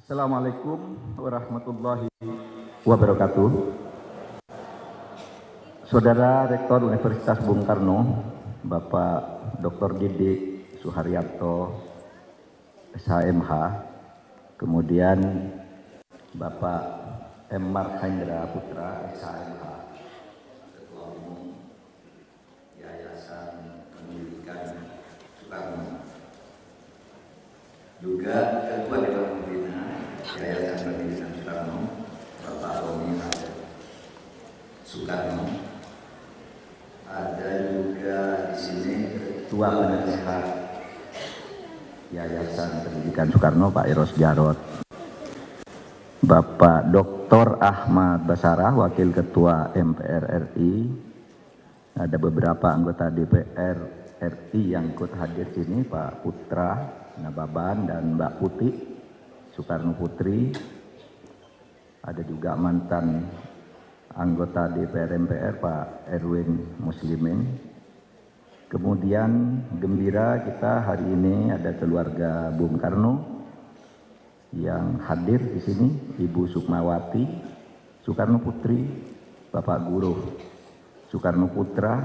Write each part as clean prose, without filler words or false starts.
Assalamualaikum warahmatullahi wabarakatuh. Saudara Rektor Universitas Bung Karno, Bapak Dr. Didik Suharyanto, SHMH, kemudian Bapak M. Marhendra Putra, SHMH, Ketua Umum Yayasan Pendidikan Soekarno, juga Ketua Dewan Pembina Yayasan Pendidikan Soekarno, Bapak Romi Soekarno. Ada juga di sini Ketua Penasehat Yayasan Pendidikan Soekarno, Pak Eros Jarot. Bapak Dr. Ahmad Basarah, Wakil Ketua MPR RI. Ada beberapa anggota DPR RI yang ikut hadir sini, Pak Putra Nababan dan Mbak Putih Soekarno Putri. Ada juga mantan anggota DPR MPR Pak Erwin Muslimin. Kemudian gembira kita hari ini ada keluarga Bung Karno yang hadir di sini, Ibu Sukmawati Soekarno Putri, Bapak Guru Soekarno Putra,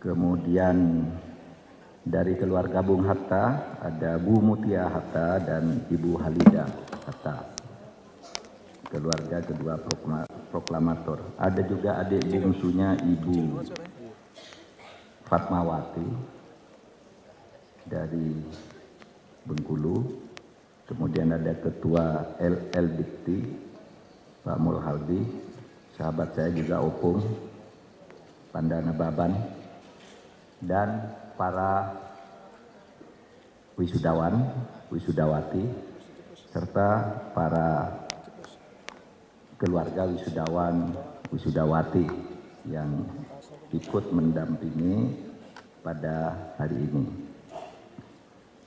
kemudian dari keluarga Bung Hatta ada Bu Mutia Hatta dan Ibu Halida Hatta, keluarga kedua proklamator. Ada juga adik bungsunya Ibu Fatmawati dari Bengkulu, kemudian ada Ketua LL Dikti Pak Mulhaldi, sahabat saya juga Opung Pandana Baban, dan para wisudawan, wisudawati, serta para keluarga wisudawan, wisudawati yang ikut mendampingi pada hari ini.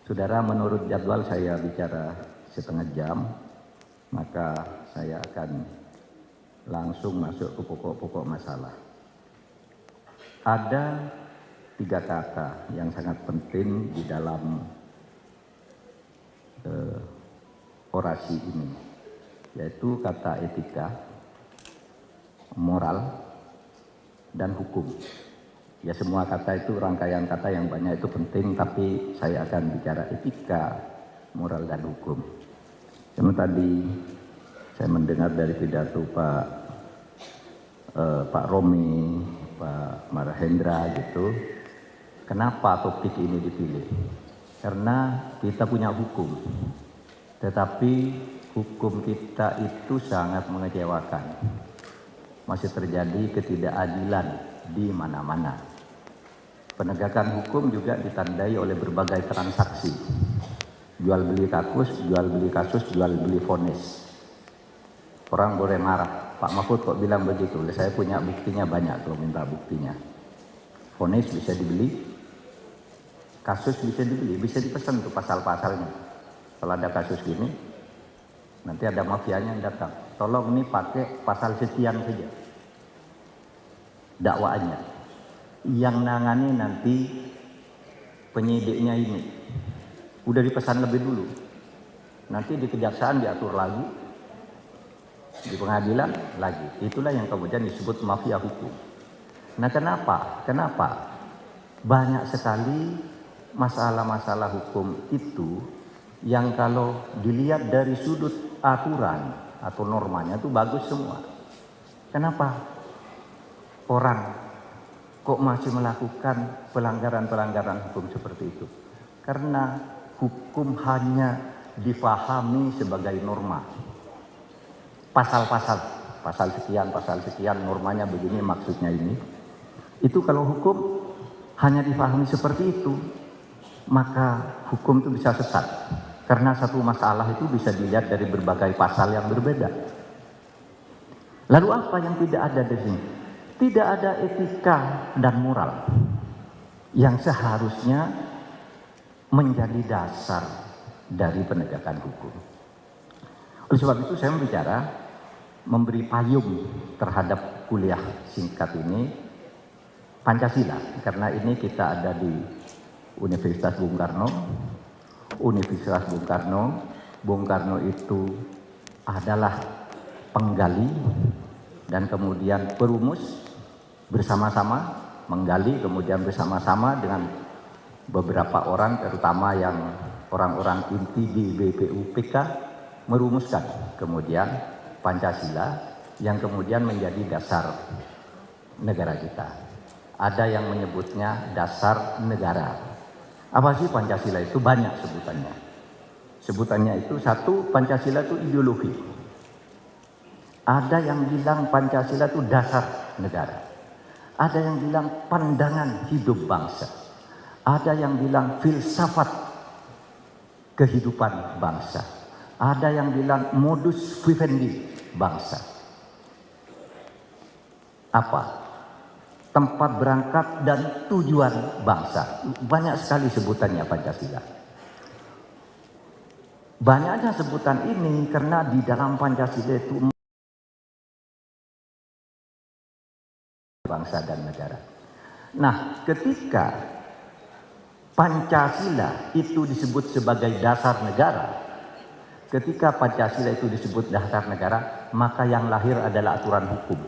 Saudara, menurut jadwal saya bicara setengah jam, maka saya akan langsung masuk ke pokok-pokok masalah. Ada 3 kata yang sangat penting di dalam orasi ini, yaitu kata etika, moral, dan hukum. Ya, semua kata itu rangkaian kata yang banyak itu penting, tapi saya akan bicara etika, moral, dan hukum. Yang tadi saya mendengar dari pidato Pak Romi, Pak Marhendra gitu. Kenapa topik ini dipilih? Karena kita punya hukum, tetapi hukum kita itu sangat mengecewakan. Masih terjadi ketidakadilan di mana-mana. Penegakan hukum juga ditandai oleh berbagai transaksi. Jual beli kasus, jual beli vonis. Orang boleh marah, Pak Mahfud kok bilang begitu? Saya punya buktinya banyak kalau minta buktinya. Vonis bisa dibeli, kasus bisa dibeli, bisa dipesan tuh pasal-pasalnya. Kalau ada kasus gini, nanti ada mafianya yang datang. Tolong ini pakai pasal sekian saja dakwaannya. Yang nangani nanti penyidiknya ini. Udah dipesan lebih dulu. Nanti di kejaksaan diatur lagi, di pengadilan lagi. Itulah yang kemudian disebut mafia hukum. Nah, kenapa? Banyak sekali masalah-masalah hukum itu yang kalau dilihat dari sudut aturan atau normanya itu bagus semua. Kenapa orang kok masih melakukan pelanggaran-pelanggaran hukum seperti itu? Karena hukum hanya dipahami sebagai norma. Pasal sekian, normanya begini, maksudnya ini. Itu kalau hukum hanya dipahami seperti itu, maka hukum itu bisa sesat. Karena satu masalah itu bisa dilihat dari berbagai pasal yang berbeda. Lalu apa yang tidak ada di sini? Tidak ada etika dan moral yang seharusnya menjadi dasar dari penegakan hukum. Oleh sebab itu saya memberi payung terhadap kuliah singkat ini Pancasila, karena ini kita ada di Universitas Bung Karno Bung Karno itu adalah penggali dan kemudian perumus bersama-sama, menggali kemudian bersama-sama dengan beberapa orang, terutama yang orang-orang inti di BPUPK, merumuskan kemudian Pancasila yang kemudian menjadi dasar negara kita. Ada yang menyebutnya dasar negara. Apa sih Pancasila itu? Banyak sebutannya. Sebutannya itu satu, Pancasila itu ideologi. Ada yang bilang Pancasila itu dasar negara. Ada yang bilang pandangan hidup bangsa. Ada yang bilang filsafat kehidupan bangsa. Ada yang bilang modus vivendi bangsa. Apa? Tempat berangkat dan tujuan bangsa. Banyak sekali sebutannya Pancasila. Banyaknya sebutan ini karena di dalam Pancasila itu bangsa dan negara. Nah, ketika Pancasila itu disebut sebagai dasar negara, ketika Pancasila itu disebut dasar negara, maka yang lahir adalah aturan hukum.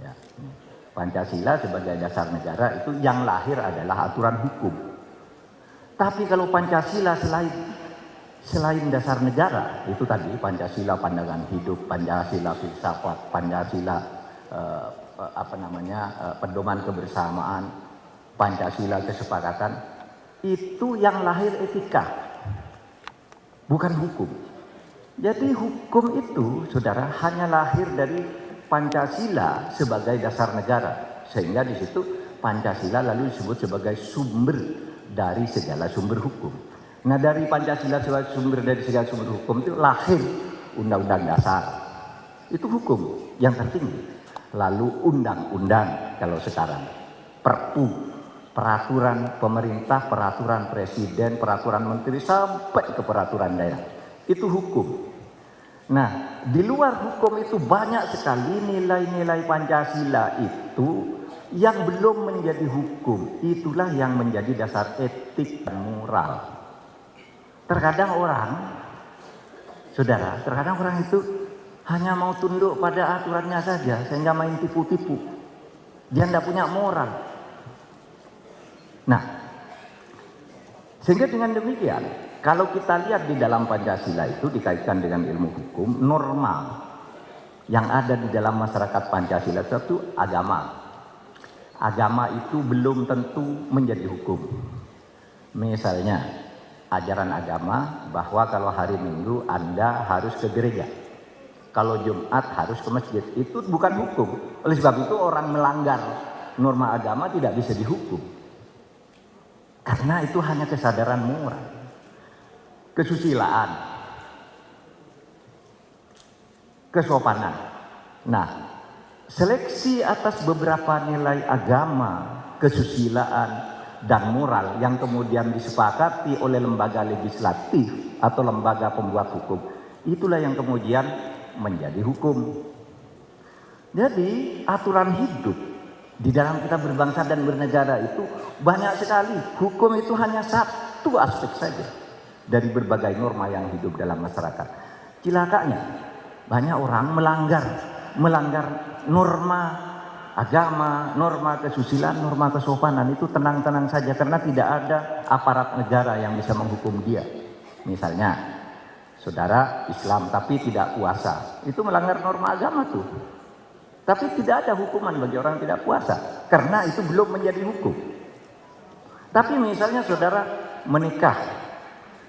Ya. Pancasila sebagai dasar negara itu yang lahir adalah aturan hukum. Tapi kalau Pancasila selain dasar negara, itu tadi Pancasila pandangan hidup, Pancasila filsafat, Pancasila pedoman kebersamaan, Pancasila kesepakatan, itu yang lahir etika, bukan hukum. Jadi hukum itu, saudara, hanya lahir dari Pancasila sebagai dasar negara, sehingga di situ Pancasila lalu disebut sebagai sumber dari segala sumber hukum. Nah, dari Pancasila sebagai sumber dari segala sumber hukum itu lahir Undang-Undang Dasar, itu hukum yang tertinggi. Lalu undang-undang, kalau sekarang perpu, peraturan pemerintah, peraturan presiden, peraturan menteri, sampai ke peraturan daerah, itu hukum. Nah, di luar hukum itu banyak sekali nilai-nilai Pancasila itu yang belum menjadi hukum. Itulah yang menjadi dasar etik dan moral. Terkadang orang, saudara, terkadang orang itu hanya mau tunduk pada aturannya saja, sehingga main tipu-tipu. Dia tidak punya moral. Nah, sehingga dengan demikian, kalau kita lihat di dalam Pancasila itu dikaitkan dengan ilmu hukum, norma yang ada di dalam masyarakat Pancasila itu agama. Agama itu belum tentu menjadi hukum. Misalnya, ajaran agama bahwa kalau hari Minggu Anda harus ke gereja. Kalau Jumat harus ke masjid, itu bukan hukum. Oleh sebab itu orang melanggar norma agama tidak bisa dihukum. Karena itu hanya kesadaran moral. Kesusilaan. Kesopanan. Nah, seleksi atas beberapa nilai agama, kesusilaan, dan moral yang kemudian disepakati oleh lembaga legislatif atau lembaga pembuat hukum, itulah yang kemudian menjadi hukum. Jadi aturan hidup di dalam kita berbangsa dan bernegara itu banyak sekali. Hukum itu hanya satu aspek saja dari berbagai norma yang hidup dalam masyarakat. Cilakanya banyak orang melanggar norma agama, norma kesusilaan, norma kesopanan, itu tenang-tenang saja karena tidak ada aparat negara yang bisa menghukum dia. Misalnya saudara Islam tapi tidak puasa, itu melanggar norma agama tuh. Tapi tidak ada hukuman bagi orang tidak puasa, karena itu belum menjadi hukum. Tapi misalnya saudara menikah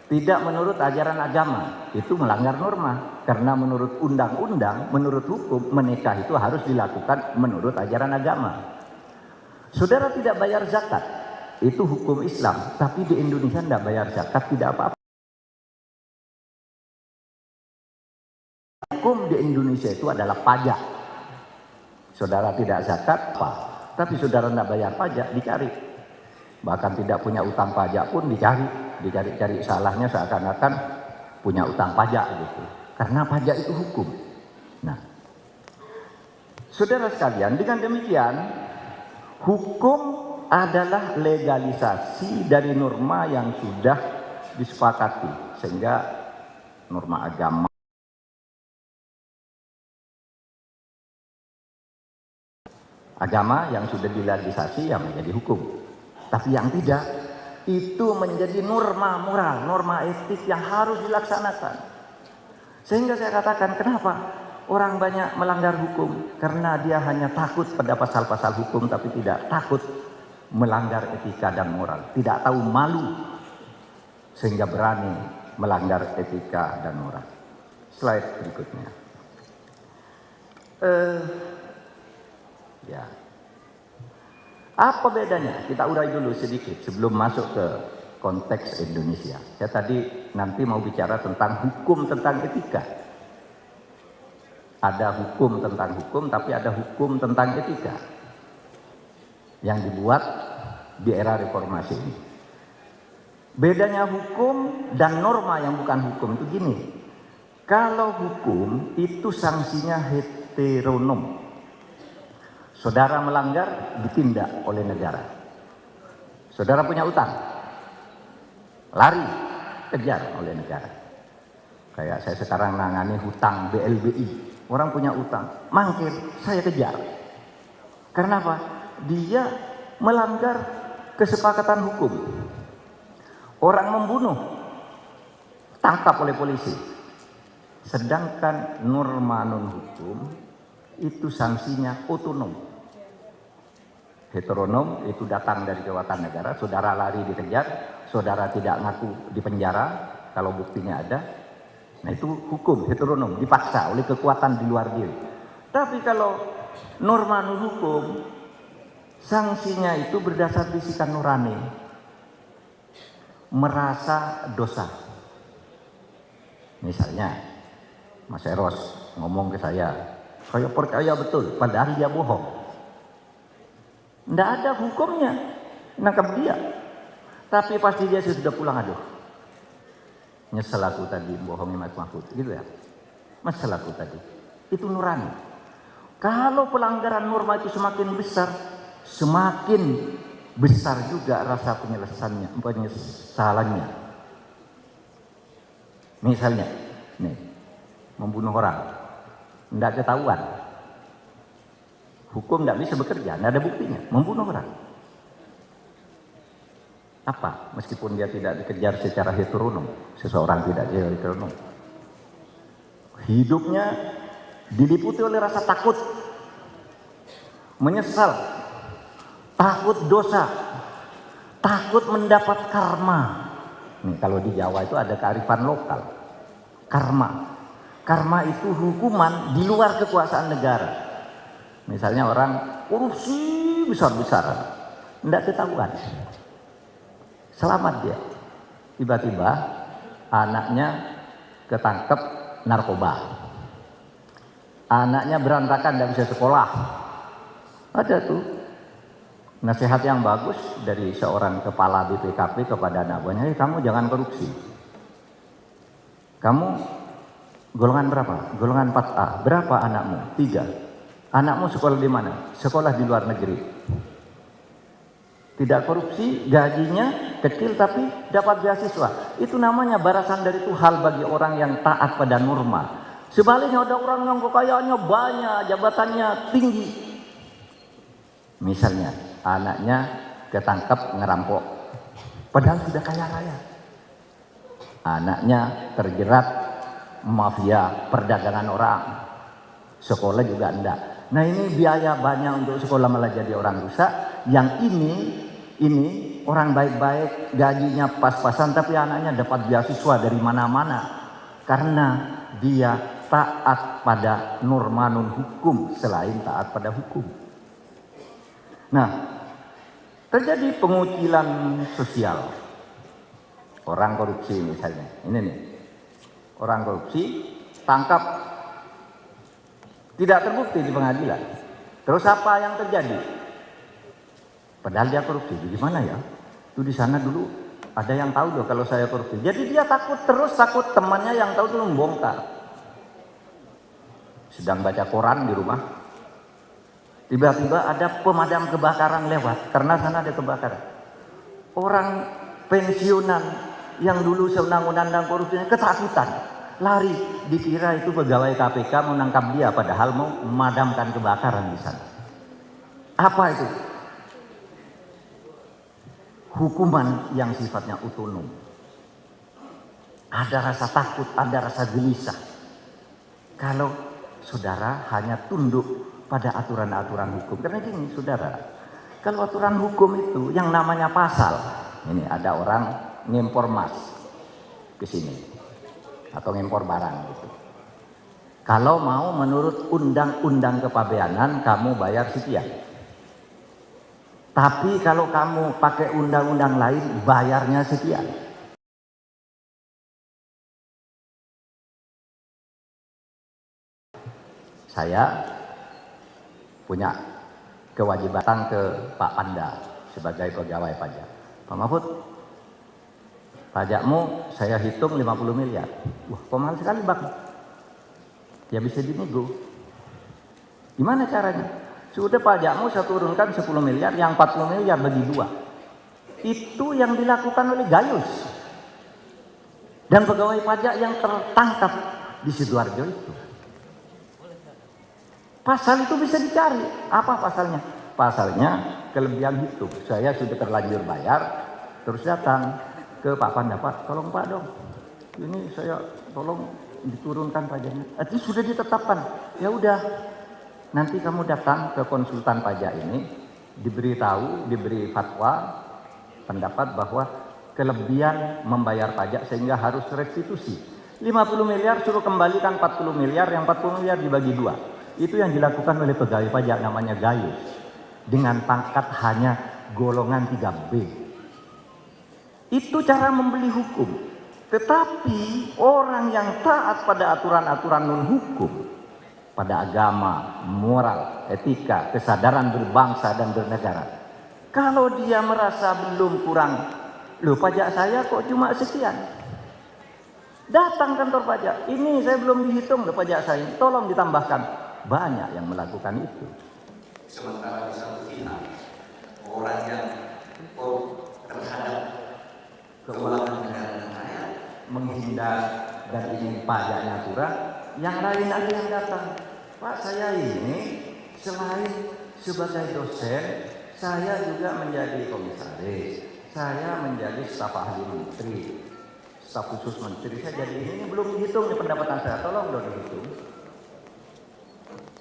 tidak menurut ajaran agama, itu melanggar norma. Karena menurut undang-undang, menurut hukum, menikah itu harus dilakukan menurut ajaran agama. Saudara tidak bayar zakat, itu hukum Islam. Tapi di Indonesia tidak bayar zakat, tidak apa-apa. Hukum di Indonesia itu adalah pajak. Saudara tidak zakat, apa? Tapi saudara tidak bayar pajak, dicari. Bahkan tidak punya utang pajak pun dicari salahnya seakan-akan punya utang pajak gitu. Karena pajak itu hukum. Nah, saudara sekalian, dengan demikian, hukum adalah legalisasi dari norma yang sudah disepakati. Sehingga norma agama. Agama yang sudah dilegislasi yang menjadi hukum. Tapi yang tidak, itu menjadi norma moral, norma etik yang harus dilaksanakan. Sehingga saya katakan, kenapa orang banyak melanggar hukum? Karena dia hanya takut pada pasal-pasal hukum, tapi tidak takut melanggar etika dan moral. Tidak tahu malu, sehingga berani melanggar etika dan moral. Slide berikutnya. Ya. Apa bedanya? Kita urai dulu sedikit sebelum masuk ke konteks Indonesia. Saya tadi nanti mau bicara tentang hukum tentang etika. Ada hukum tentang hukum, tapi ada hukum tentang etika yang dibuat di era reformasi ini. Bedanya hukum dan norma yang bukan hukum itu gini. Kalau hukum itu sanksinya heteronom. Saudara melanggar, ditindak oleh negara. Saudara punya utang, lari, kejar oleh negara. Kayak saya sekarang nangani hutang BLBI. Orang punya utang, mangkir, saya kejar. Karena apa? Dia melanggar kesepakatan hukum. Orang membunuh, tangkap oleh polisi. Sedangkan norma non-hukum itu sanksinya otonom. Heteronom itu datang dari kekuatan negara, saudara lari dikejar, saudara tidak ngaku di penjara kalau buktinya ada. Nah itu hukum heteronom, dipaksa oleh kekuatan di luar diri. Tapi kalau norma non hukum, sanksinya itu berdasar bisikan nurani, merasa dosa. Misalnya Mas Eros ngomong ke saya percaya betul, padahal dia bohong. Tidak ada hukumnya nangkap dia. Tapi pasti dia sudah pulang, aduh, nyesel aku tadi bohongi Mas Mahfud, gitu ya. Nyesel aku tadi. Itu nurani. Kalau pelanggaran norma itu semakin besar, semakin besar juga rasa penyesalannya. Misalnya, nih, membunuh orang, tidak ketahuan. Hukum tidak bisa bekerja, tidak ada buktinya. Membunuh orang. Apa? Meskipun dia tidak dikejar secara heteronom. Seseorang tidak secara heteronom. Hidupnya diliputi oleh rasa takut. Menyesal. Takut dosa. Takut mendapat karma. Nih, kalau di Jawa itu ada kearifan lokal. Karma. Karma itu hukuman di luar kekuasaan negara. Misalnya orang korupsi besar-besaran, tidak ketahuan, selamat dia. Tiba-tiba anaknya ketangkep narkoba, anaknya berantakan, tidak bisa sekolah. Ada tuh nasihat yang bagus dari seorang kepala BPKP kepada anak buahnya, kamu jangan korupsi. Kamu golongan berapa? Golongan 4A. Berapa anakmu? 3. Anakmu sekolah di mana? Sekolah di luar negeri. Tidak korupsi, gajinya kecil tapi dapat beasiswa. Itu namanya balasan dari Tuhan bagi orang yang taat pada norma. Sebaliknya ada orang yang kekayaannya banyak, jabatannya tinggi. Misalnya anaknya ketangkep ngerampok, padahal sudah kaya-kaya. Anaknya terjerat mafia perdagangan orang, sekolah juga enggak. Nah ini biaya banyak untuk sekolah, malah jadi orang rusak. Yang ini orang baik-baik, gajinya pas-pasan, tapi anaknya dapat beasiswa dari mana-mana karena dia taat pada norma non hukum selain taat pada hukum. Nah, terjadi pengucilan sosial. Orang korupsi misalnya, ini nih, orang korupsi tangkap. Tidak terbukti di pengadilan. Terus apa yang terjadi? Padahal dia korupsi. Gimana ya? Itu di sana dulu ada yang tahu loh kalau saya korupsi. Jadi dia takut, terus takut temannya yang tahu itu membongkar. Sedang baca koran di rumah, tiba-tiba ada pemadam kebakaran lewat karena sana ada kebakaran. Orang pensiunan yang dulu sewenang-wenang dan korupsinya ketakutan. lari, dikira itu pegawai KPK menangkap dia, padahal mau memadamkan kebakaran di sana. Apa itu? Hukuman yang sifatnya otonom. Ada rasa takut, ada rasa gelisah. Kalau saudara hanya tunduk pada aturan-aturan hukum. Karena gini saudara, kalau aturan hukum itu yang namanya pasal, ini ada orang ngempor emas ke sini atau ngempor barang gitu. Kalau mau menurut undang-undang kepabeanan kamu bayar sekian. Tapi kalau kamu pakai undang-undang lain bayarnya sekian. Saya punya kewajiban ke Pak Panda sebagai pegawai pajak. Pak Mahfud, pajakmu saya hitung 50 miliar. Wah, kok mahal sekali Bang? Ya bisa dinego. Gimana caranya? Sudah pajakmu saya turunkan 10 miliar, yang 40 miliar bagi 2. Itu yang dilakukan oleh Gayus. Dan pegawai pajak yang tertangkap di Sidoarjo itu. Pasal itu bisa dicari. Apa pasalnya? Pasalnya kelebihan hidup. Saya sudah terlanjur bayar, terus datang ke Pak Panda, Pak, tolong Pak dong. Ini saya tolong diturunkan pajaknya. Itu sudah ditetapkan. Ya udah, nanti kamu datang ke konsultan pajak ini, diberitahu, diberi fatwa, pendapat bahwa kelebihan membayar pajak sehingga harus restitusi. 50 miliar suruh kembalikan 40 miliar, yang 40 miliar dibagi 2. Itu yang dilakukan oleh pegawai pajak namanya Gayus. Dengan pangkat hanya golongan 3B. Itu cara membeli hukum. Tetapi orang yang taat pada aturan-aturan non-hukum, pada agama, moral, etika, kesadaran berbangsa dan bernegara, kalau dia merasa belum kurang, loh pajak saya kok cuma sekian, datang kantor pajak, ini saya belum dihitung loh pajak saya, tolong ditambahkan. Banyak yang melakukan itu. Sementara di satu pihak orang yang terhadap keuangan negara dan rakyat menghindar dan ingin pajaknya kurang, yang lain ada yang datang. Pak, saya ini selain sebagai dosen, saya juga menjadi komisaris, saya menjadi staf ahli menteri, staf khusus menteri, saya jadi ini belum dihitung nih pendapatan saya, tolong dong dihitung.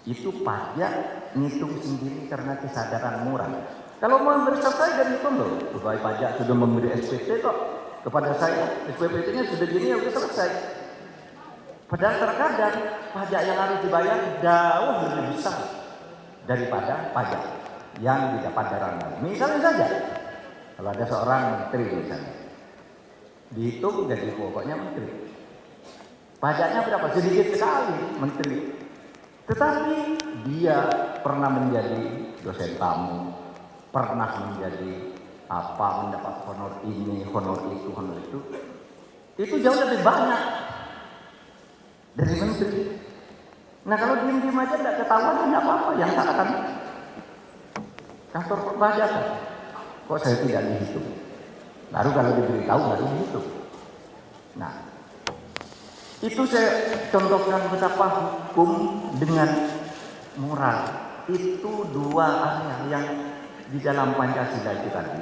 Itu pajak ngitung sendiri karena kesadaran moral. Kalau mau berselesai dan itu loh, pegawai pajak sudah memberi SPT kok kepada saya, SPT-nya sudah gini ya sudah selesai. Padahal terkadang pajak yang harus dibayar jauh lebih besar daripada pajak yang didapat dari orang lain. Misalnya saja, kalau ada seorang menteri misalnya, dihitung jadi pokoknya menteri. Pajaknya berapa? Sedikit sekali menteri. Tetapi dia pernah menjadi dosen tamu, pernah menjadi mendapat honor ini, honor itu, honor itu. Itu jauh lebih banyak dari menteri. Nah kalau diem-diem aja tidak ketahuan, tidak apa-apa. Yang katakan kantor perpajakan, kok saya tidak dihitung. Baru kalau diberitahu baru dihitung. Nah, itu saya contohkan betapa hukum dengan moral itu dua area yang di dalam Pancasila itu tadi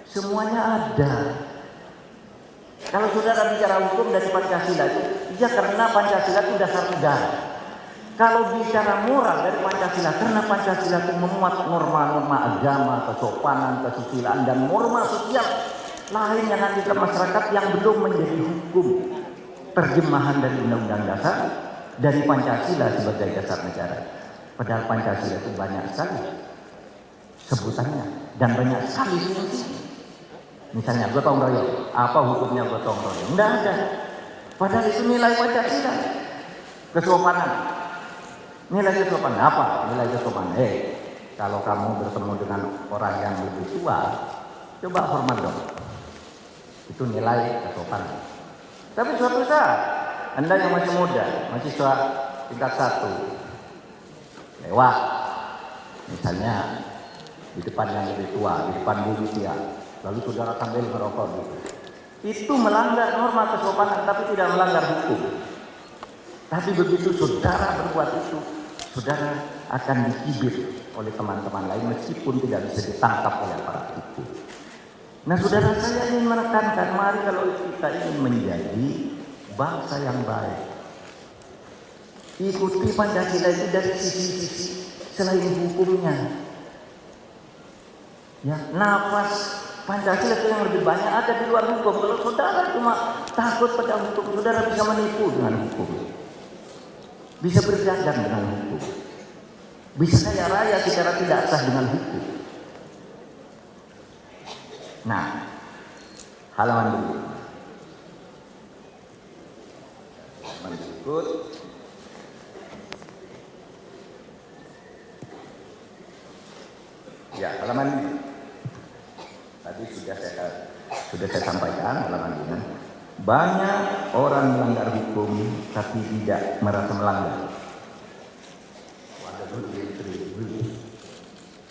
semuanya ada. Kalau saudara bicara hukum dari Pancasila itu, ya karena Pancasila itu dasar negara. Kalau bicara moral dari Pancasila, karena Pancasila itu memuat norma-norma agama, kesopanan, kesusilaan, dan norma sosial lain yang ada di masyarakat yang belum menjadi hukum. Terjemahan dari Undang-Undang Dasar, dari Pancasila sebagai dasar negara. Padahal Pancasila itu banyak sekali sebutannya dan banyak sekali fungsinya. Misalnya gotong royong, apa hukumnya gotong royong? Tidak ada. Padahal itu nilai Pancasila. Kesopanan. Nilai kesopanan apa? Nilai kesopanan. Kalau kamu bertemu dengan orang yang lebih tua, coba hormat dong. Itu nilai kesopanan. Tapi suatu saat, Anda yang masih muda, mahasiswa tingkat 1, lewat, misalnya di depan yang lebih tua, di depan guru dia, lalu saudara sambil merokok gitu. Itu melanggar norma kesopanan, tapi tidak melanggar hukum. Tapi begitu saudara berbuat itu, saudara akan dicibir oleh teman-teman lain meskipun tidak bisa ditangkap oleh aparat hukum. Nah, saudara, saya ingin menekankan, mari kalau kita ingin menjadi bangsa yang baik, ikuti Pancasila itu dari sisi-sisi selain hukumnya. Ya, nafas Pancasila itu yang lebih banyak ada di luar hukum. Kalau saudara cuma takut pada hukum, saudara bisa menipu dengan hukum, bisa berdagang dengan hukum, bisa kaya raya secara tidak sah dengan hukum. Nah, halaman berikut. Halaman berikut. Ya, halaman ini. Tadi sudah saya sampaikan halaman ini. Banyak orang melanggar hukum tapi tidak merasa melanggar. Waduh,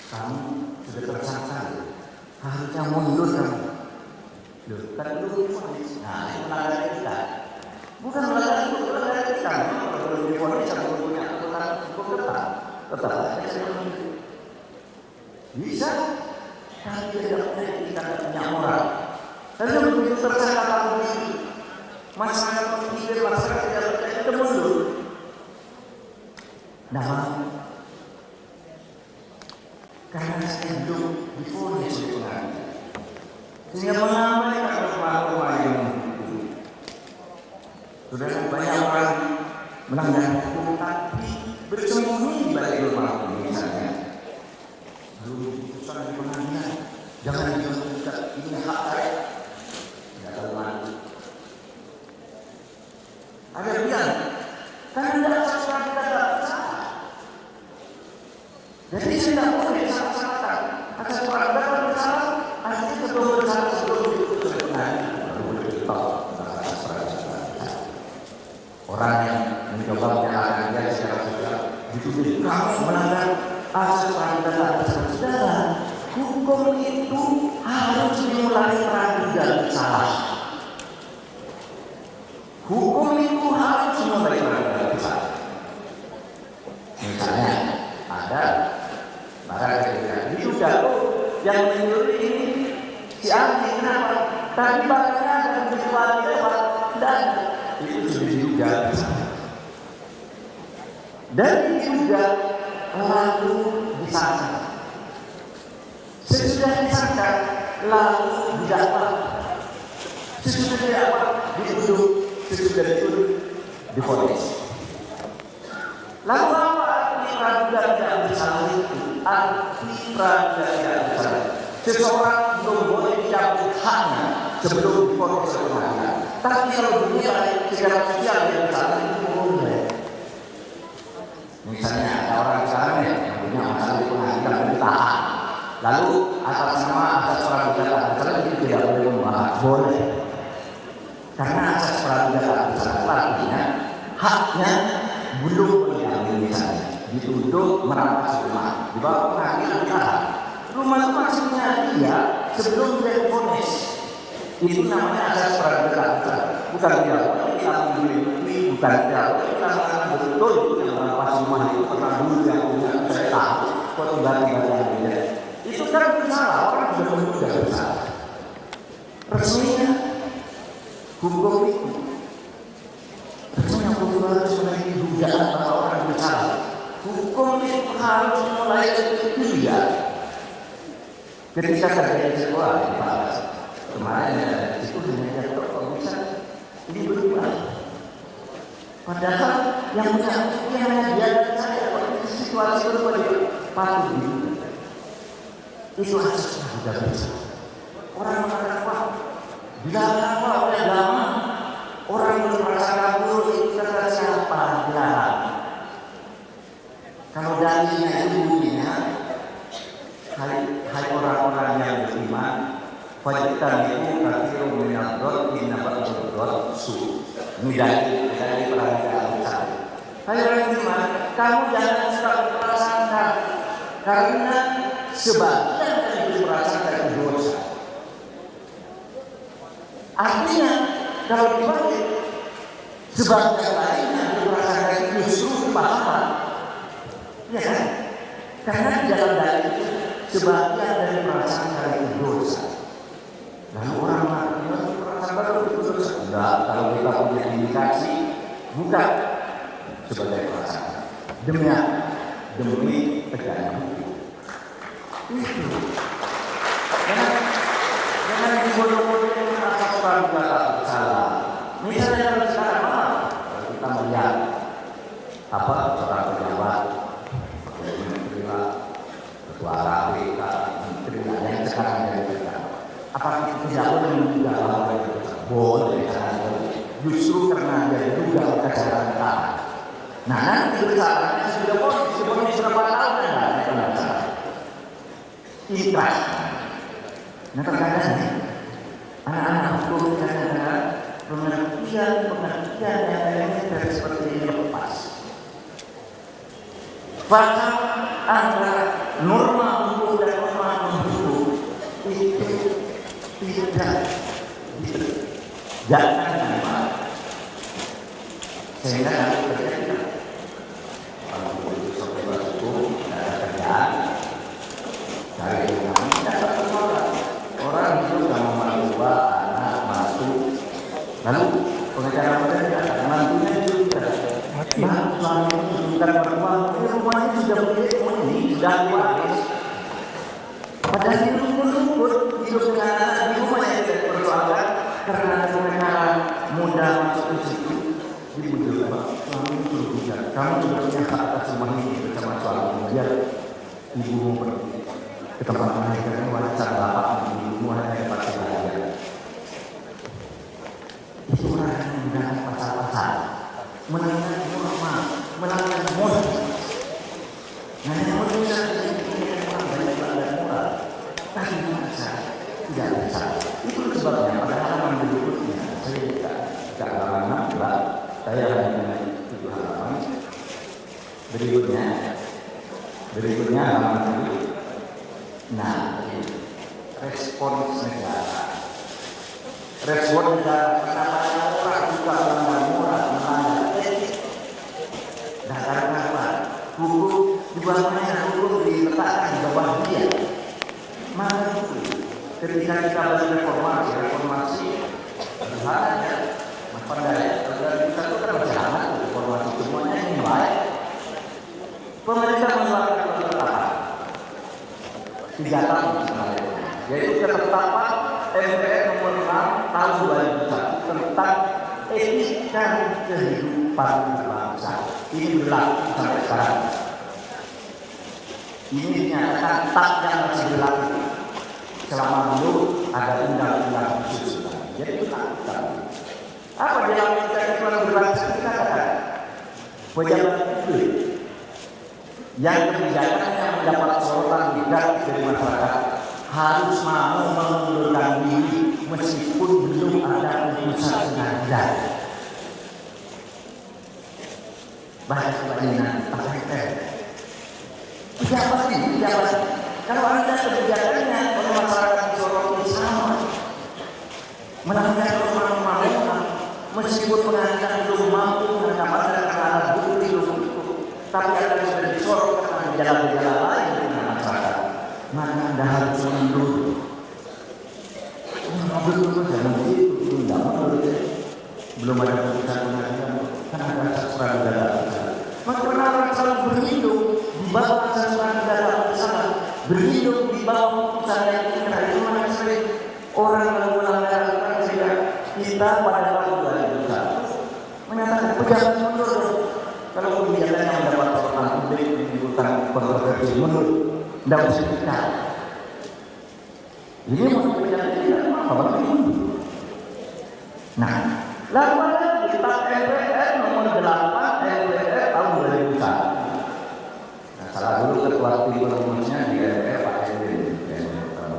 kamu sudah tersangka, harusnya mundur kamu. Loh, kan dulu difonis. Nah, itu melanggar kita. Bukan melanggar itu, melanggar kita. Kalau difonis sama punya aturan hukum tetap bisa. Tapi kita punya moral. Lalu begitu tersangka kamu ini, masyarakat berpikir, masyarakat tidak percaya, kita mundur. Nah, karena saya belum difonis oleh pengadilan, sehingga mengabaikan norma-norma yang hukum. Sudah banyak orang melanggar hukum tapi bersembunyi di balik norma hukum. Misalnya, belum diputuskan di pengadilan, jangan dilakukan, ini hak saya. Tidak tahu mana. Ada yang bilang, karena tidak sesuatu tidak salah. Jadi tidak boleh salah-salahkan. Atas orang dapat bersalah, artinya sebelum bersalah sebelum diputus oleh pengadilan, baru boleh ditolak tentang atas. Orang yang mencoba menyalahkan dia secara sosial, dituduh kamu melanggar asas peraduga saudara. Hukum itu harus dimulai praduga bersalah. Hukum itu harus dimulai praduga bersalah. Misalnya ada barang ketika itu jatuh yang menyuruh ini si Andi, kenapa? Tadi barangnya ada dijual lewat dan itu sudah diduga. Dan diduga lalu disangka. Sesudah disangka lalu didakwa. Sesudah didakwa dituduh, sesudah dituduh difonis. Lalu apa arti praduga tidak bersalah itu? Arti praduga tidak bersalah, seseorang belum boleh dicabut haknya sebelum difonis oleh pengadilan. Tapi kalau dinilai secara sosial yang bersalah itu boleh. Misalnya ada orang sekarang yang punya masalah di pengadilan dan ditahan, lalu atas nama asas praduga tak bersalah itu tidak boleh membahas, boleh. Karena asas praduga tak bersalah artinya haknya belum diambil. Misalnya dituduh merampas rumah, dibawa pengadilan ditahan, rumah itu maksudnya dia sebelum dia difonis. Itu namanya asas praduga tak bersalah. Bukan dia kita beli, bukan dia kita betul yang merampas rumah itu pernah dulu yang punya saya tahu kok tiba-tiba dia itu kan bersalah, orang sudah menduga bersalah. Resminya hukum itu resminya hukum harus memiliki dugaan bahwa orang bersalah. Hukum itu harus mulai dari dia. Ketika terjadi sekolah di Palas kemarin itu dengan jatuh kok bisa ini berubah. Padahal yang punya hanya dia saya kok situasi berubah dia patut diduga. Itu asasnya sudah bisa. Orang mengatakan wah dilarang oleh agama, orang yang merasa kabur itu kata siapa dilarang. Kalau dalilnya itu bunyinya, hai orang-orang yang beriman, fajitan itu kathirun minadh-dhon inna ba'dadh-dhon su. Ini dari perhatian saya. Hai orang beriman, kamu jangan suka berprasangka karena sebagian dari berprasangka itu dosa. Artinya kalau dibalik sebagian lainnya berprasangka Karena di dalam dalil itu sebagian dari perasaan kalian itu dosa. Lalu orang mengatakan perasaan baru itu dosa. Enggak, kalau kita punya indikasi, bukan sebagai perasaan. Demi tegaknya hukum. Itu. Jangan dibodoh-bodohin merasa orang juga tak bersalah. Misalnya kalau sekarang kalau kita melihat seorang pejabat, menteri lah, ketua KPK, menteri yang sekarang dari kita. Apakah itu tidak boleh menduga bahwa boleh? Justru karena dia juga kesalahan kita. Nah, nanti kesalahannya sudah ponis berapa tahun enggak? Ikhlas. Nah, terkadang anak-anak hukum kadang-kadang pengertian yang elemen seperti ini lepas. Faham antara norma hukum dan norma non-hukum itu tidak jangan dimakan. Sehingga nanti terjadi kalau itu sampai hukum tidak ada kerjaan, cari uang tidak dapat orang itu kalau mertua anak masuk, lalu pengacara mereka mantunya juga suami bukan mertua, rumahnya sudah punya ini sudah waris. Padahal itu pun hidup dengan anak di rumah yang tidak dipersoalkan karena pengacara muda masuk ke situ dibujuk suami itu berusaha kamu sudah punya hak atas rumah ini bersama suami biar ibumu pergi ke tempat lain karena warisan bapak ibumu hanya dapat sebagian. Itu orang yang menggunakan pasal-pasal melanggar norma, melanggar moral. Nah, yang berbeda dengan orang banyak melanggar moral, tapi bisa tidak bisa. Itu sebabnya pada halaman berikutnya saya tidak lama mbak, saya hanya 7 halaman. Berikutnya halaman ini. Nah, respons negara. Respon negara kenapa orang suka melanggar moral, melanggar etik? Nah, karena apa? Hukum di bawahnya hukum diletakkan di bawah dia. Maka itu ketika kita berreformasi, berharapnya Mas Pandai, kita itu kan berjalan reformasi semuanya yang baik. Pemerintah mengeluarkan ketetapan 3 tahun sebenarnya, yaitu ketetapan MPR nomor 6 tahun 2001 tentang etika kehidupan bangsa. Ini berlaku sampai sekarang. Ini dinyatakan tak yang masih berlaku selama belum ada undang-undang khusus. Jadi itu tak. Apa dalam etika kehidupan berbangsa kita katakan pejabat publik yang kebijakannya mendapat sorotan negatif dari masyarakat harus mau mengundurkan diri meskipun belum ada putusan pengadilan. Bahasa kebanyakan pakai pejabat ini. Kalau ada kebijakannya oleh masyarakat disoroti sama, melanggar norma meskipun pengadilan belum mampu menetapkan karena alat bukti belum cukup, tapi ada yang sudah disorot karena gejala-gejala lain dengan masyarakat, maka Anda harus mundur. Betul-betul jangan begitu, tidak menurut belum ada putusan pengadilan, karena ada sasaran negara. Maka karena orang selalu berlindung di bawah sasaran negara bersama, berlindung di bawah putusan yang inkrah itu mana sering orang lalu melanggar sehingga kita pada tahun 2001 menyatakan pejabat mundur. Kalau kebijakannya mendapat sorotan publik menimbulkan kontroversi mundur, tidak usah kita. Ini mau kebijakan kita apa lagi mundur. Nah, lalu ada kitab MPR nomor 8 MPR tahun 2001. Nah, salah dulu ketua tim perumusnya di MPR Pak Erwin tahun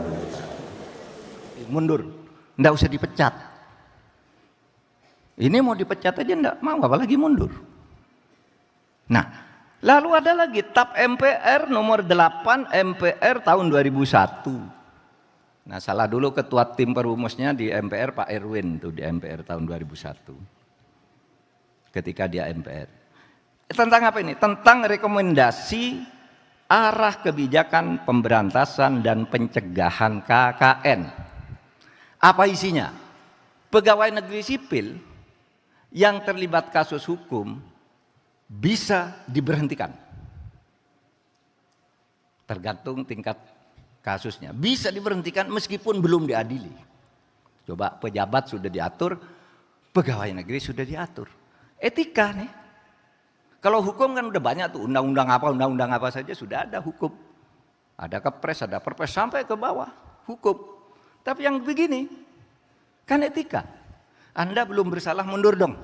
2001. Mundur, tidak usah dipecat. Ini mau dipecat aja tidak mau, apalagi mundur. Nah, lalu ada lagi TAP MPR nomor 8 MPR tahun 2001. Nah, salah dulu ketua tim perumusnya di MPR Pak Erwin tuh di MPR tahun 2001. Ketika dia MPR. Tentang apa ini? Tentang rekomendasi arah kebijakan pemberantasan dan pencegahan KKN. Apa isinya? Pegawai negeri sipil yang terlibat kasus hukum bisa diberhentikan. Tergantung tingkat kasusnya. Bisa diberhentikan meskipun belum diadili. Coba pejabat sudah diatur, pegawai negeri sudah diatur. Etika nih. Kalau hukum kan udah banyak tuh, undang-undang apa saja sudah ada hukum. Ada kepres, ada perpres, sampai ke bawah, hukum. Tapi yang begini, kan etika. Anda belum bersalah, mundur dong.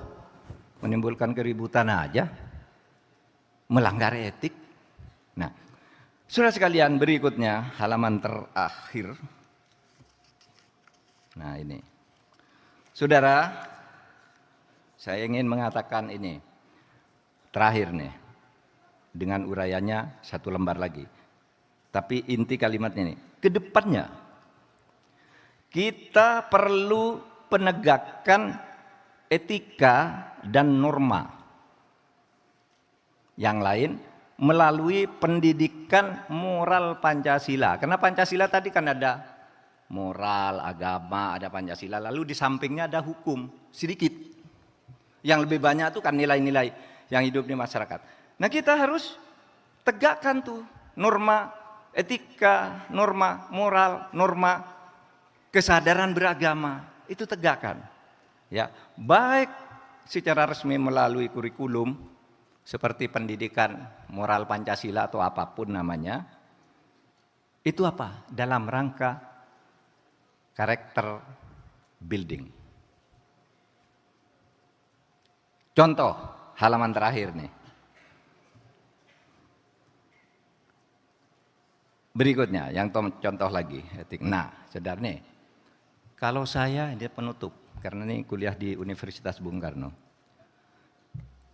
Menimbulkan keributan aja, melanggar etik. Nah, saudara sekalian, berikutnya halaman terakhir. Nah ini, saudara, saya ingin mengatakan ini, terakhir nih, dengan uraiannya 1 lembar lagi. Tapi inti kalimatnya ini, kedepannya kita perlu penegakan etika dan norma yang lain melalui pendidikan moral Pancasila. Karena Pancasila tadi kan ada moral, agama, ada Pancasila, lalu di sampingnya ada hukum sedikit. Yang lebih banyak itu kan nilai-nilai yang hidup di masyarakat. Nah, kita harus tegakkan tuh norma etika, norma moral, norma kesadaran beragama, itu tegakkan. Ya, baik secara resmi melalui kurikulum seperti pendidikan moral Pancasila atau apapun namanya. Itu apa? Dalam rangka karakter building. Contoh halaman terakhir nih. Berikutnya yang contoh lagi etik. Nah, saudara nih, kalau saya ini penutup karena ini kuliah di Universitas Bung Karno.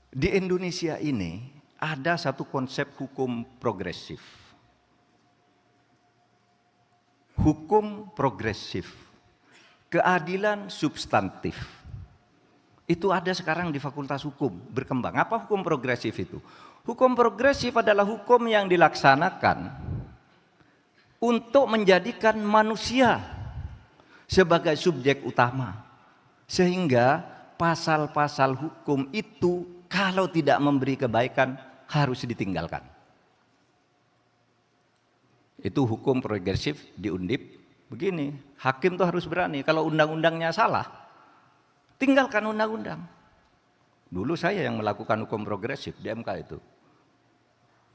Di Indonesia ini ada satu konsep hukum progresif. Hukum progresif. Keadilan substantif. Itu ada sekarang di Fakultas Hukum, berkembang. Apa hukum progresif itu? Hukum progresif adalah hukum yang dilaksanakan untuk menjadikan manusia sebagai subjek utama. Sehingga pasal-pasal hukum itu kalau tidak memberi kebaikan harus ditinggalkan. Itu hukum progresif di Undip. Begini, hakim tuh harus berani. Kalau undang-undangnya salah, tinggalkan undang-undang. Dulu saya yang melakukan hukum progresif di MK itu.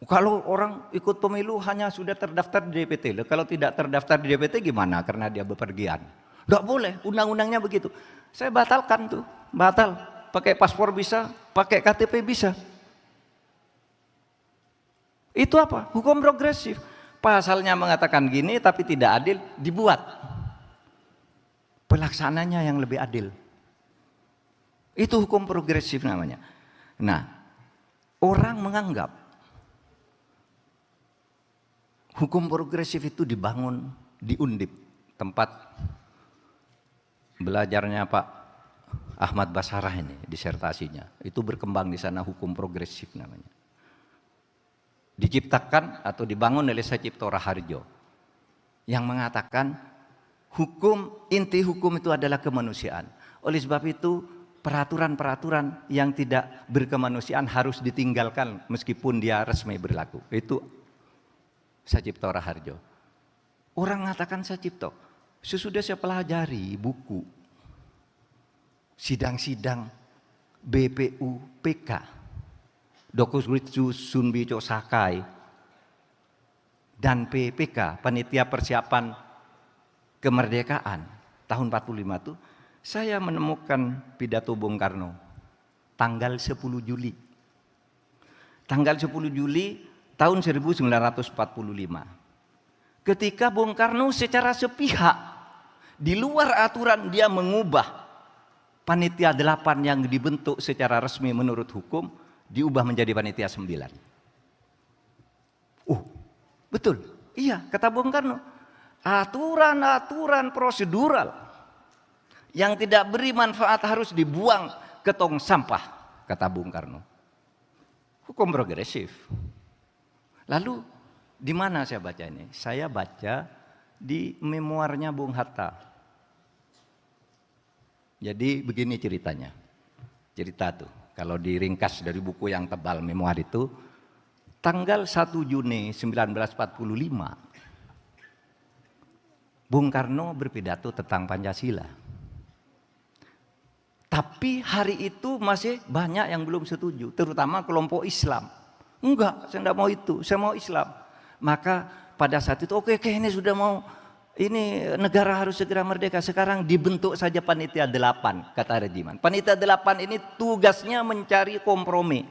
Kalau orang ikut pemilu hanya sudah terdaftar di DPT. Kalau tidak terdaftar di DPT gimana? Karena dia bepergian. Tidak boleh, undang-undangnya begitu. Saya batalkan tuh, batal. Pakai paspor bisa, pakai KTP bisa. Itu apa? Hukum progresif. Pasalnya mengatakan gini tapi tidak adil, dibuat. Pelaksananya yang lebih adil. Itu hukum progresif namanya. Nah, orang menganggap hukum progresif itu dibangun di Undip, tempat belajarnya Pak Ahmad Basarah ini, disertasinya. Itu berkembang di sana hukum progresif namanya. Diciptakan atau dibangun oleh Sacipto Raharjo yang mengatakan inti hukum itu adalah kemanusiaan. Oleh sebab itu peraturan-peraturan yang tidak berkemanusiaan harus ditinggalkan meskipun dia resmi berlaku. Itu Sacipto Raharjo. Orang mengatakan Sacipto, sesudah saya pelajari buku sidang-sidang BPUPK, Dokuritsu Sunbico Sakai, dan PPK, Panitia Persiapan Kemerdekaan tahun 45 itu, saya menemukan pidato Bung Karno tanggal 10 Juli. Tanggal 10 Juli tahun 1945. Ketika Bung Karno secara sepihak di luar aturan dia mengubah panitia 8 yang dibentuk secara resmi menurut hukum diubah menjadi panitia 9. Betul. Iya, kata Bung Karno. Aturan-aturan prosedural yang tidak beri manfaat harus dibuang ke tong sampah, kata Bung Karno. Hukum progresif. Lalu Di mana saya baca ini? Saya baca di memoarnya Bung Hatta. Jadi begini ceritanya. Cerita tuh, kalau diringkas dari buku yang tebal memoar itu, tanggal 1 Juni 1945, Bung Karno berpidato tentang Pancasila. Tapi hari itu masih banyak yang belum setuju, terutama kelompok Islam. Enggak, saya enggak mau itu, saya mau Islam. Maka pada saat itu, oke, ini sudah mau, ini negara harus segera merdeka. Sekarang dibentuk saja Panitia 8, kata Rediman. Panitia 8 ini tugasnya mencari kompromi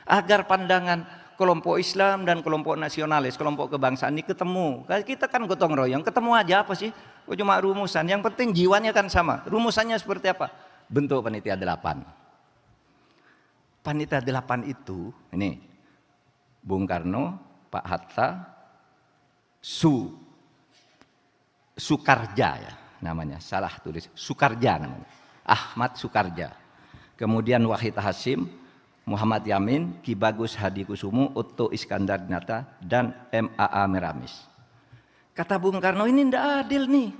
agar pandangan kelompok Islam dan kelompok nasionalis, kelompok kebangsaan ini ketemu. Kita kan gotong royong, ketemu aja apa sih? Cuma rumusan, yang penting jiwanya kan sama. Rumusannya seperti apa? Bentuk Panitia 8. Panitia 8 itu, ini Bung Karno, Pak Hatta, Sukarja ya namanya, salah tulis, Sukarja namanya, Ahmad Sukarja. Kemudian Wahid Hasyim, Muhammad Yamin, Ki Bagus Hadikusumo, Otto Iskandar Dinata, dan M.A.A. Meramis. Kata Bung Karno, ini tidak adil nih.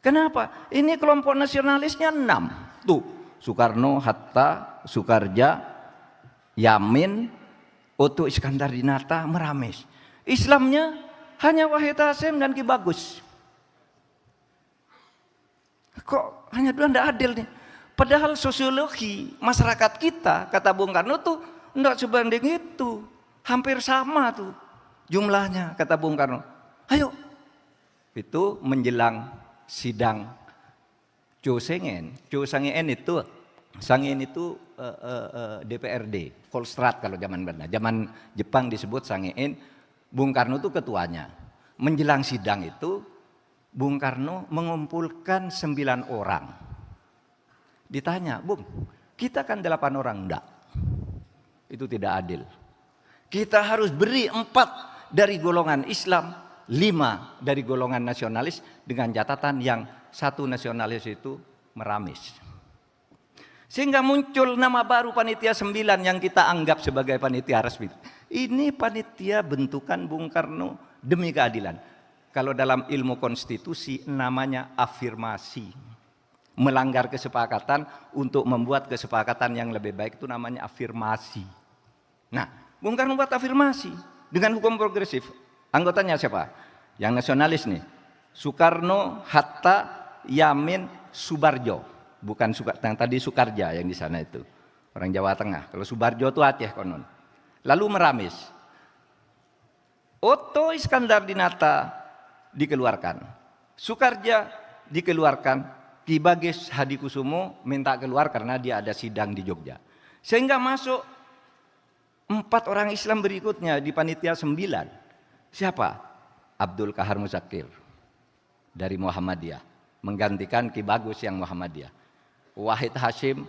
Kenapa? Ini kelompok nasionalisnya 6. Tuh, Soekarno, Hatta, Sukarja, Yamin, Otto Iskandar Dinata, Meramis. Islamnya hanya Wahid Hasyim dan Ki Bagus. Kok hanya dua, tidak adil nih. Padahal sosiologi masyarakat kita, kata Bung Karno tuh tidak sebanding itu. Hampir sama tuh jumlahnya, kata Bung Karno. Ayo. Itu menjelang sidang Cho Sangen. Cho Sangen itu DPRD, Volstrat kalau zaman benar. Zaman Jepang disebut Sangen. Bung Karno itu ketuanya. Menjelang sidang itu, Bung Karno mengumpulkan 9 orang. Ditanya, Bung, kita kan 8 orang, enggak. Itu tidak adil. Kita harus beri 4 dari golongan Islam, 5 dari golongan nasionalis, dengan catatan yang 1 nasionalis itu Meramis. Sehingga muncul nama baru Panitia 9 yang kita anggap sebagai panitia resmi. Ini panitia bentukan Bung Karno demi keadilan. Kalau dalam ilmu konstitusi namanya afirmasi. Melanggar kesepakatan untuk membuat kesepakatan yang lebih baik itu namanya afirmasi. Nah, Bung Karno buat afirmasi dengan hukum progresif. Anggotanya siapa? Yang nasionalis nih. Soekarno, Hatta, Yamin, Subarjo. Bukan yang tadi Sukarja yang di sana itu. Orang Jawa Tengah. Kalau Subarjo itu Aceh konon. Lalu Meramis. Otto Iskandar Dinata dikeluarkan. Sukarja dikeluarkan. Ki Bagus Hadikusumo minta keluar karena dia ada sidang di Jogja. Sehingga masuk 4 orang Islam berikutnya di Panitia 9. Siapa? Abdul Kahar Muzakir dari Muhammadiyah. Menggantikan Ki Bagus yang Muhammadiyah. Wahid Hasyim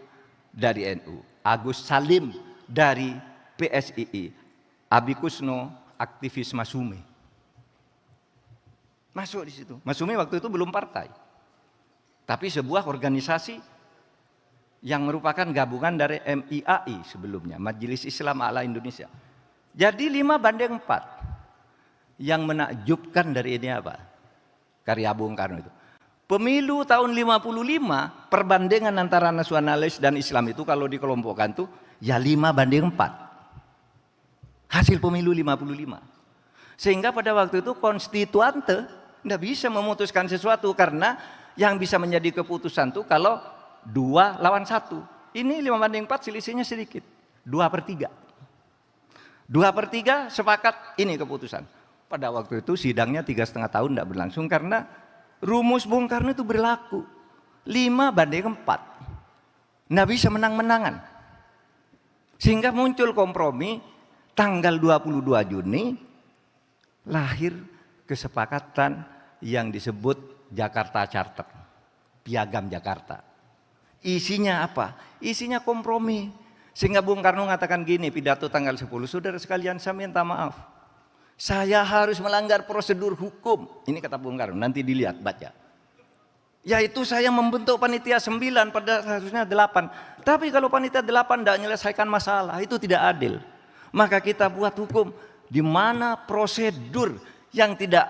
dari NU. Agus Salim dari PSII. Abi Kusno aktivis Masumi. Masuk di situ. Masumi waktu itu belum partai. Tapi sebuah organisasi yang merupakan gabungan dari MIAI sebelumnya. Majelis Islam A'la Indonesia. Jadi 5-4. Yang menakjubkan dari ini apa? Karya Bung Karno itu. Pemilu tahun 55, perbandingan antara nasionalis dan Islam itu kalau dikelompokkan tuh ya 5-4. Hasil pemilu 55. Sehingga pada waktu itu konstituante tidak bisa memutuskan sesuatu karena yang bisa menjadi keputusan tuh kalau 2 lawan 1. Ini 5-4 selisihnya sedikit. 2/3. 2/3 sepakat ini keputusan. Pada waktu itu sidangnya 3,5 tahun tidak berlangsung karena rumus Bung Karno itu berlaku 5-4. Nggak bisa menang-menangan. Sehingga muncul kompromi tanggal 22 Juni lahir kesepakatan yang disebut Jakarta Charter. Piagam Jakarta. Isinya apa? Isinya kompromi. Sehingga Bung Karno mengatakan gini pidato tanggal 10, saudara sekalian saya minta maaf. Saya harus melanggar prosedur hukum. Ini kata Bung Karno, nanti dilihat, baca. Yaitu saya membentuk Panitia 9 pada harusnya 8. Tapi kalau Panitia 8 tidak menyelesaikan masalah, itu tidak adil. Maka kita buat hukum di mana prosedur yang tidak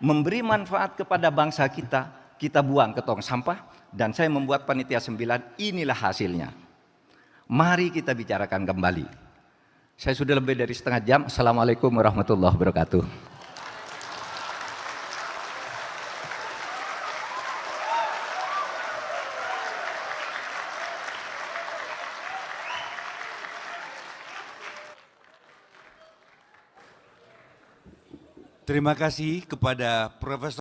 memberi manfaat kepada bangsa kita buang ke tong sampah, dan saya membuat panitia 9, inilah hasilnya. Mari kita bicarakan kembali. Saya sudah lebih dari setengah jam. Assalamualaikum warahmatullahi wabarakatuh. Terima kasih kepada Profesor